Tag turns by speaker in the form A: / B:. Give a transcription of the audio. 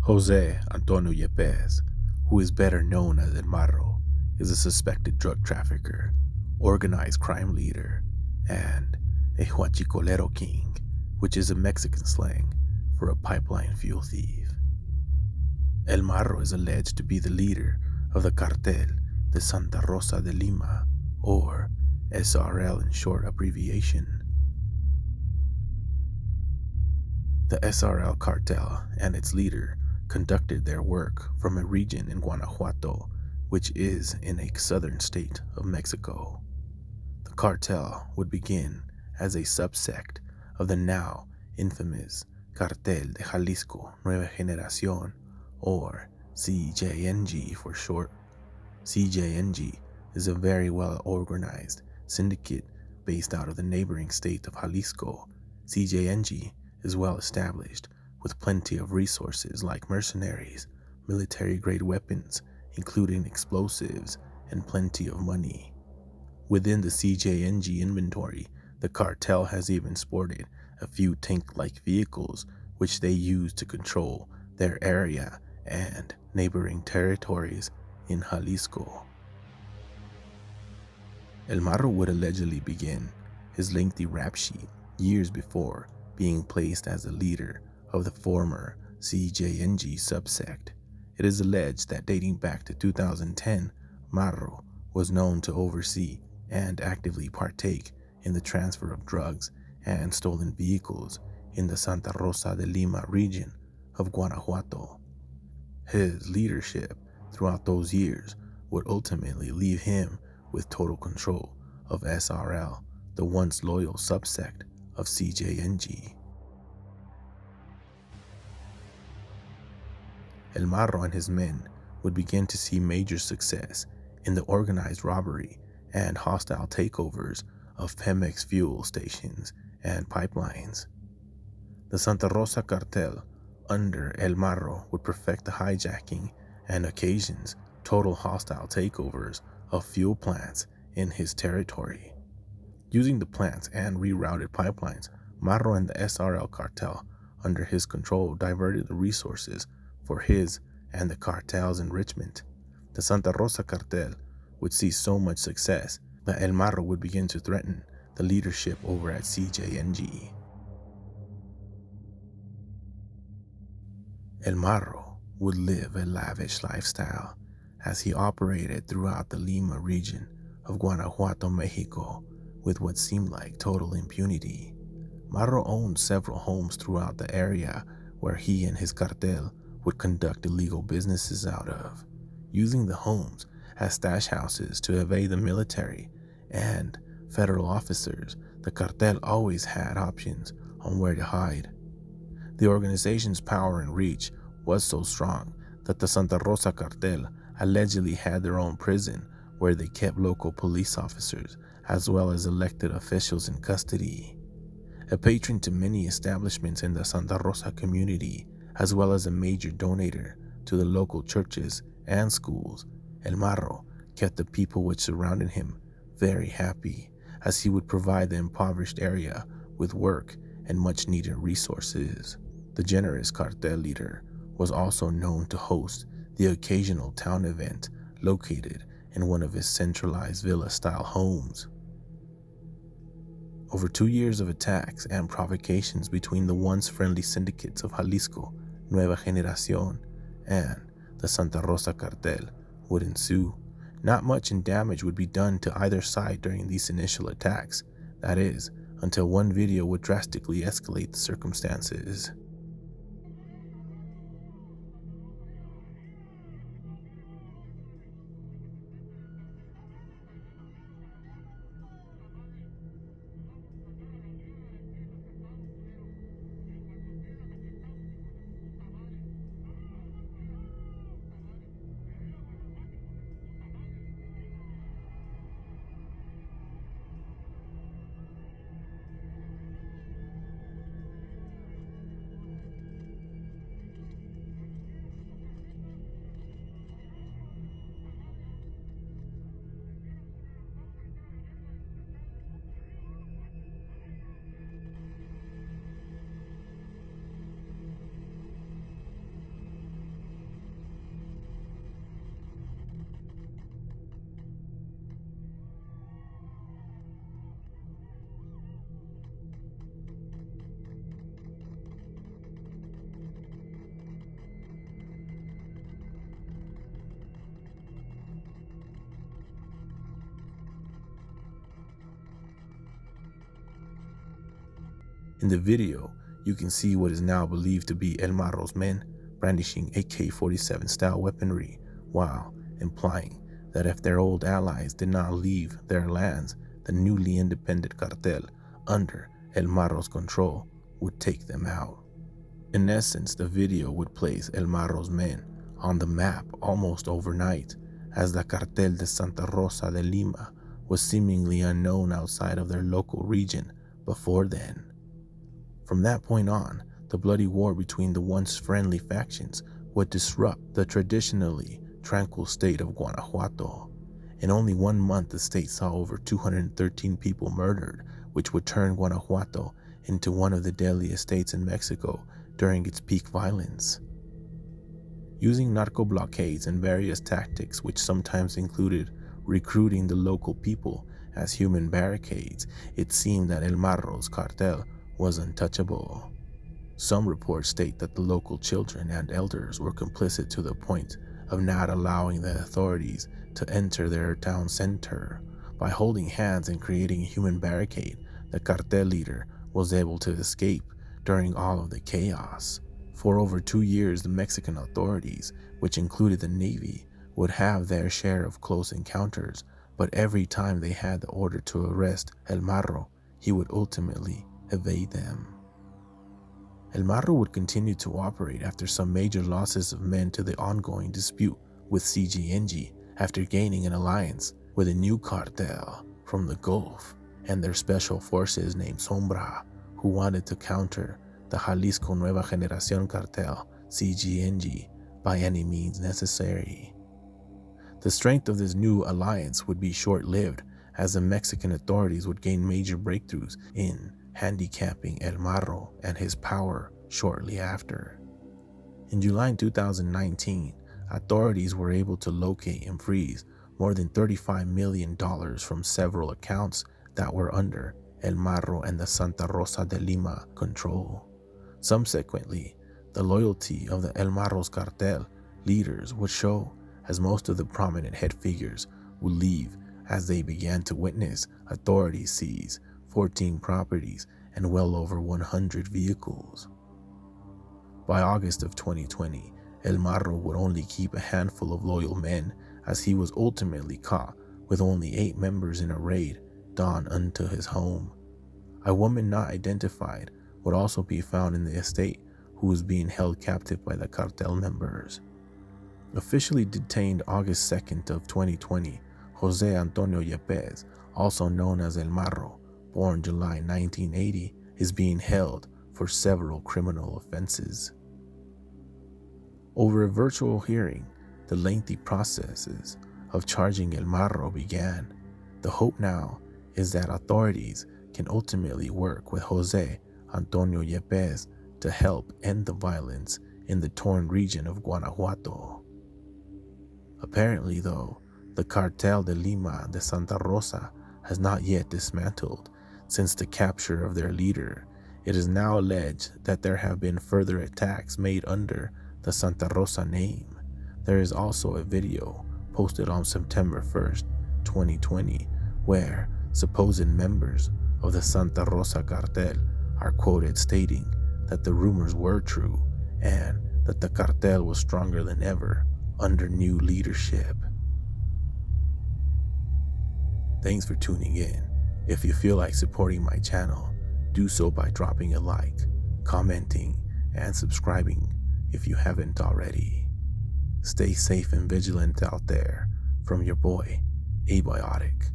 A: Jose Antonio Yepes, who is better known as El Marro, is a suspected drug trafficker, organized crime leader, and a huachicolero king, which is a Mexican slang for a pipeline fuel thief. El Marro is alleged to be the leader of the Cartel de Santa Rosa de Lima, or SRL in short abbreviation. The SRL cartel and its leader conducted their work from a region in Guanajuato, which is in a southern state of Mexico. The cartel would begin as a subsect of the now infamous Cartel de Jalisco Nueva Generación, or CJNG for short. CJNG is a very well organized syndicate based out of the neighboring state of Jalisco. CJNG is well established with plenty of resources like mercenaries, military-grade weapons, including explosives, and plenty of money. Within the CJNG inventory, the cartel has even sported a few tank-like vehicles which they use to control their area and neighboring territories in Jalisco. El Marro would allegedly begin his lengthy rap sheet years before being placed as the leader of the former CJNG subsect. It is alleged that dating back to 2010, Marro was known to oversee and actively partake in the transfer of drugs and stolen vehicles in the Santa Rosa de Lima region of Guanajuato. His leadership throughout those years would ultimately leave him with total control of SRL, the once loyal subsect of CJNG. El Marro and his men would begin to see major success in the organized robbery and hostile takeovers of Pemex fuel stations and pipelines. The Santa Rosa cartel under El Marro would perfect the hijacking and occasions total hostile takeovers of fuel plants in his territory. Using the plants and rerouted pipelines, Marro and the SRL cartel under his control diverted the resources for his and the cartel's enrichment. The Santa Rosa cartel would see so much success that El Marro would begin to threaten the leadership over at CJNG. El Marro would live a lavish lifestyle as he operated throughout the Lima region of Guanajuato, Mexico, with what seemed like total impunity. Marro owned several homes throughout the area where he and his cartel would conduct illegal businesses out of, using the homes as stash houses to evade the military and federal officers. The cartel always had options on where to hide. The organization's power and reach was so strong that the Santa Rosa cartel allegedly had their own prison where they kept local police officers as well as elected officials in custody. A patron to many establishments in the Santa Rosa community, as well as a major donator to the local churches and schools, El Marro kept the people which surrounded him very happy, as he would provide the impoverished area with work and much needed resources. The generous cartel leader was also known to host the occasional town event located in one of his centralized villa-style homes. Over 2 years of attacks and provocations between the once friendly syndicates of Jalisco, Nueva Generación, and the Santa Rosa cartel would ensue. Not much in damage would be done to either side during these initial attacks, that is, until one video would drastically escalate the circumstances. In the video, you can see what is now believed to be El Marro's men brandishing AK-47 style weaponry, while implying that if their old allies did not leave their lands, the newly independent cartel under El Marro's control would take them out. In essence, the video would place El Marro's men on the map almost overnight, as the Cartel de Santa Rosa de Lima was seemingly unknown outside of their local region before then. From that point on, the bloody war between the once friendly factions would disrupt the traditionally tranquil state of Guanajuato. In only 1 month, the state saw over 213 people murdered, which would turn Guanajuato into one of the deadliest states in Mexico during its peak violence. Using narco blockades and various tactics, which sometimes included recruiting the local people as human barricades, it seemed that El Marro's cartel was untouchable. Some reports state that the local children and elders were complicit to the point of not allowing the authorities to enter their town center. By holding hands and creating a human barricade, the cartel leader was able to escape during all of the chaos. For over 2 years, the Mexican authorities, which included the Navy, would have their share of close encounters, but every time they had the order to arrest El Marro, he would ultimately evade them. El Marro would continue to operate after some major losses of men to the ongoing dispute with CGNG after gaining an alliance with a new cartel from the Gulf and their special forces named Sombra, who wanted to counter the Jalisco Nueva Generación cartel, CGNG, by any means necessary. The strength of this new alliance would be short-lived, as the Mexican authorities would gain major breakthroughs in handicapping El Marro and his power shortly after. In July 2019, authorities were able to locate and freeze more than $35 million from several accounts that were under El Marro and the Santa Rosa de Lima control. Subsequently, the loyalty of the El Marro's cartel leaders would show, as most of the prominent head figures would leave as they began to witness authorities seize 14 properties and well over 100 vehicles. By August of 2020, El Marro would only keep a handful of loyal men, as he was ultimately caught with only 8 members in a raid done unto his home. A woman not identified would also be found in the estate, who was being held captive by the cartel members. Officially detained August 2nd of 2020, Jose Antonio Yepes, also known as El Marro, born July 1980, is being held for several criminal offenses. Over a virtual hearing, the lengthy processes of charging El Marro began. The hope now is that authorities can ultimately work with Jose Antonio Yepes to help end the violence in the torn region of Guanajuato. Apparently, though, the Cartel de Lima de Santa Rosa has not yet dismantled. Since the capture of their leader, it is now alleged that there have been further attacks made under the Santa Rosa name. There is also a video posted on September 1st, 2020, where supposed members of the Santa Rosa cartel are quoted stating that the rumors were true and that the cartel was stronger than ever under new leadership. Thanks for tuning in. If you feel like supporting my channel, do so by dropping a like, commenting, and subscribing if you haven't already. Stay safe and vigilant out there. From your boy, Abiotic.